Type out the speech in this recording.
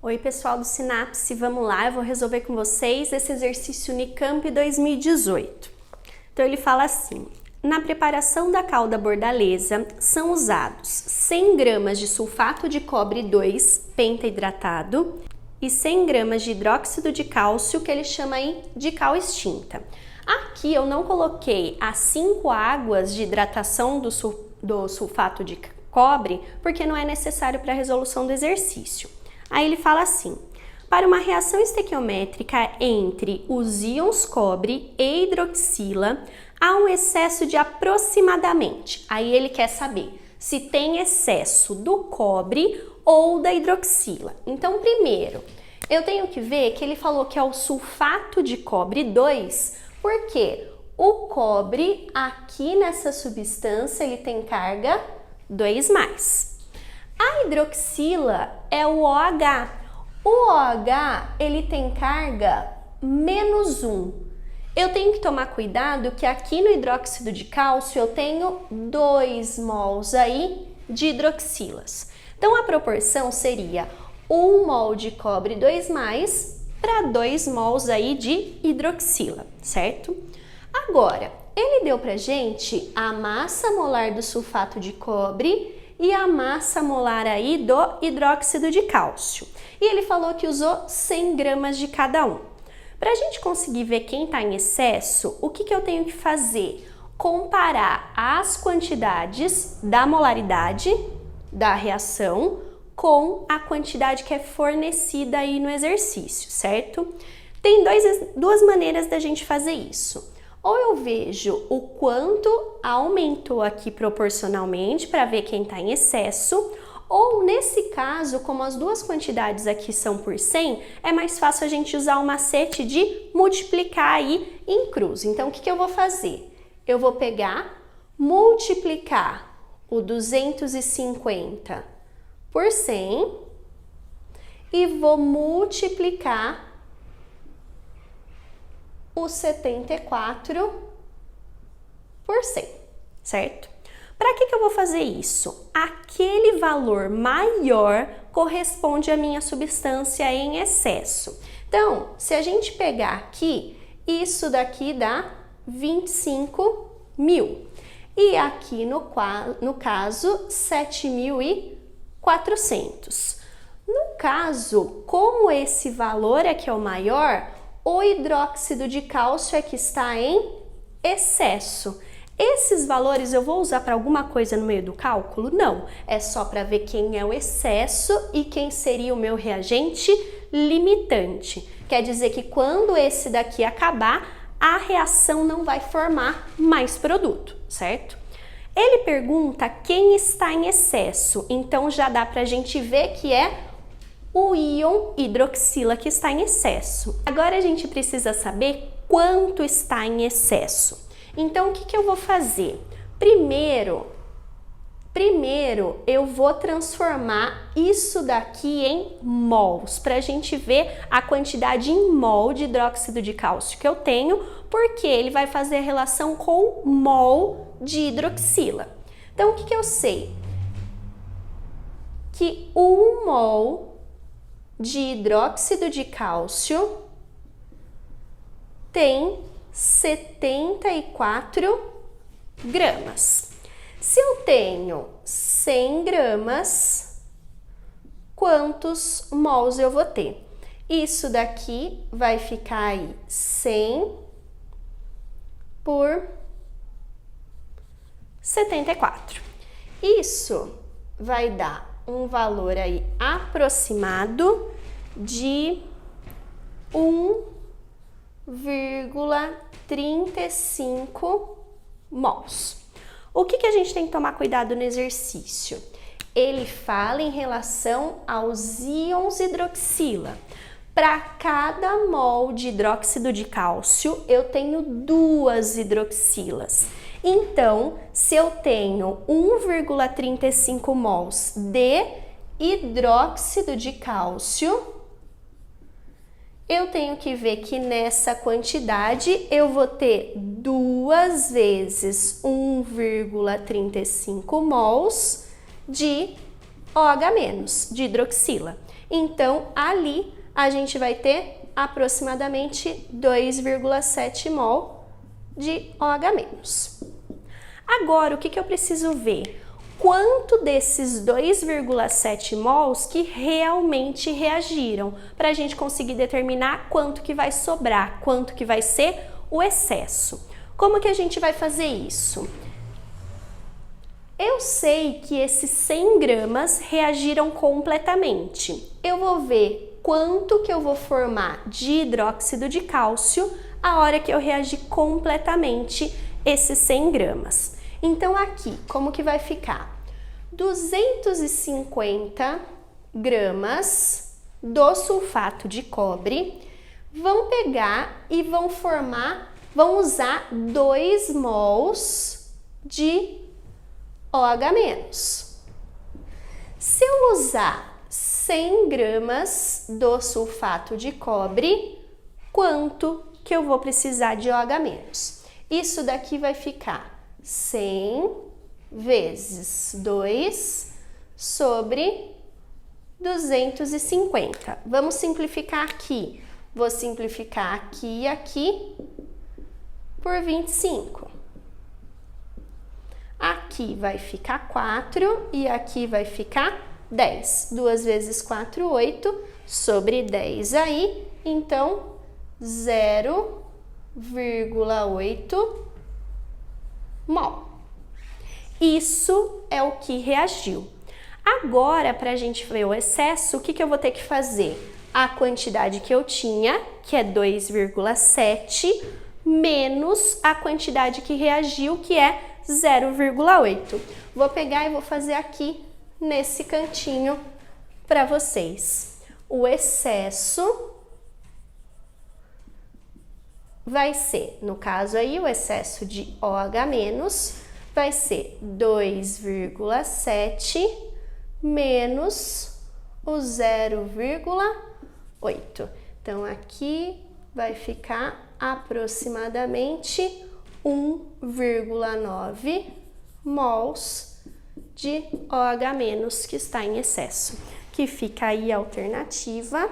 Oi pessoal do Sinapse, vamos lá, eu vou resolver com vocês esse exercício Unicamp 2018. Então ele fala assim, na preparação da calda bordaleza são usados 100 gramas de sulfato de cobre 2 pentaidratado e 100 gramas de hidróxido de cálcio, que ele chama aí de cal extinta. Aqui eu não coloquei as 5 águas de hidratação do sulfato de cobre, porque não é necessário para a resolução do exercício. Aí ele fala assim, para uma reação estequiométrica entre os íons cobre e hidroxila, há um excesso de aproximadamente. Aí ele quer saber se tem excesso do cobre ou da hidroxila. Então, primeiro, eu tenho que ver que ele falou que é o sulfato de cobre 2, porque o cobre aqui nessa substância ele tem carga 2+. A hidroxila é o OH. O OH, ele tem carga -1. Eu tenho que tomar cuidado que aqui no hidróxido de cálcio eu tenho 2 mols aí de hidroxilas. Então a proporção seria 1 mol de cobre 2+ para 2 mols aí de hidroxila, certo? Agora, ele deu pra gente a massa molar do sulfato de cobre e a massa molar aí do hidróxido de cálcio. E ele falou que usou 100 gramas de cada um. Para a gente conseguir ver quem está em excesso, o que eu tenho que fazer? Comparar as quantidades da molaridade da reação com a quantidade que é fornecida aí no exercício, certo? Tem duas maneiras da gente fazer isso. Ou eu vejo o quanto aumentou aqui proporcionalmente para ver quem está em excesso, ou nesse caso, como as duas quantidades aqui são por 100, é mais fácil a gente usar o macete de multiplicar aí em cruz. Então, o que eu vou fazer? Eu vou pegar, multiplicar o 250 por 100 e vou multiplicar o 74 por 100, certo? Para que eu vou fazer isso? Aquele valor maior corresponde à minha substância em excesso. Então, se a gente pegar aqui, isso daqui dá 25.000. E aqui no caso, 7.400. No caso, como esse valor aqui é o maior, o hidróxido de cálcio é que está em excesso. Esses valores eu vou usar para alguma coisa no meio do cálculo? Não, é só para ver quem é o excesso e quem seria o meu reagente limitante. Quer dizer que quando esse daqui acabar, a reação não vai formar mais produto, certo? Ele pergunta quem está em excesso, então já dá para a gente ver que é o íon hidroxila que está em excesso. Agora a gente precisa saber quanto está em excesso. Então, o que eu vou fazer? Primeiro eu vou transformar isso daqui em mols, para a gente ver a quantidade em mol de hidróxido de cálcio que eu tenho, porque ele vai fazer a relação com mol de hidroxila. Então, o que eu sei? Que 1 mol de hidróxido de cálcio tem 74 gramas. Se eu tenho 100 gramas, quantos mols eu vou ter? Isso daqui vai ficar aí 100 por 74. Isso vai dar um valor aí aproximado de 1,35 mols. O que a gente tem que tomar cuidado no exercício? Ele fala em relação aos íons hidroxila. Para cada mol de hidróxido de cálcio, eu tenho 2 hidroxilas. Então, se eu tenho 1,35 mols de hidróxido de cálcio, eu tenho que ver que nessa quantidade eu vou ter 2 vezes 1,35 mols de OH-, de hidroxila. Então, ali a gente vai ter aproximadamente 2,7 mol de OH-. Agora, o que eu preciso ver? Quanto desses 2,7 mols que realmente reagiram, para a gente conseguir determinar quanto que vai sobrar, quanto que vai ser o excesso. Como que a gente vai fazer isso? Eu sei que esses 100 gramas reagiram completamente. Eu vou ver quanto que eu vou formar de hidróxido de cálcio a hora que eu reagir completamente esses 100 gramas. Então aqui, como que vai ficar? 250 gramas do sulfato de cobre vão pegar e vão usar 2 mols de OH-. Se eu usar 100 gramas do sulfato de cobre, quanto que eu vou precisar de OH-? Isso daqui vai ficar 100 vezes 2 sobre 250. Vamos simplificar aqui. Vou simplificar aqui e aqui por 25. Aqui vai ficar 4 e aqui vai ficar 10. 2 vezes 4, 8, sobre 10 aí, então 0,8 mol. Isso é o que reagiu. Agora, para a gente ver o excesso, o que eu vou ter que fazer? A quantidade que eu tinha, que é 2,7, menos a quantidade que reagiu, que é 0,8. Vou pegar e vou fazer aqui nesse cantinho para vocês. O excesso vai ser, no caso aí, o excesso de OH- vai ser 2,7 menos o 0,8. Então, aqui vai ficar aproximadamente 1,9 mols de OH- que está em excesso, que fica aí a alternativa